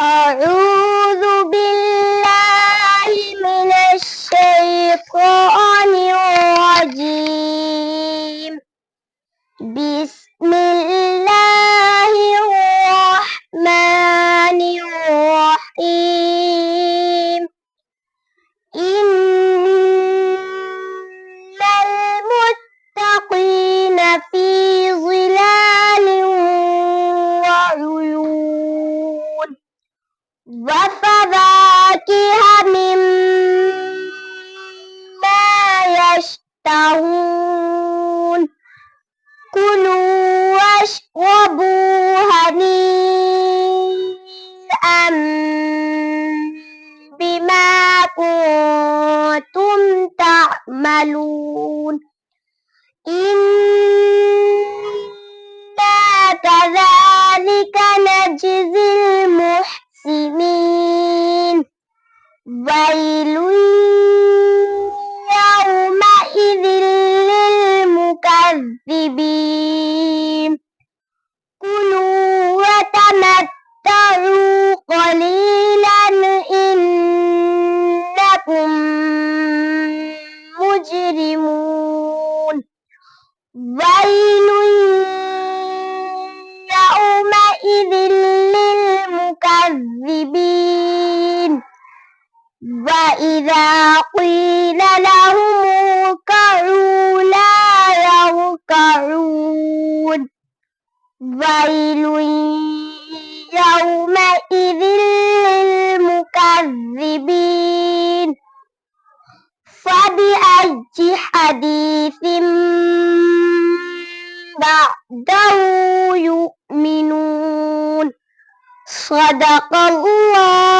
أعوذ بالله من الشيطان الرجيم. بسم الله الرحمن الرحيم. إن المتقين في ظلال وعيون وفواكه مما يشتهون. كلوا واشربوا هنيئا بما كنتم تعملون. إنا كذلك نجزي المحسنين. ويل يومئذ للمكذبين. كلوا وتمتعوا قليلا إنكم مجرمون. ويل يومئذ للمكذبين. وإذا قيل لهم اركعوا لا يركعون. ويل يومئذ للمكذبين. فبأي حديث بعده يؤمنون. صدق الله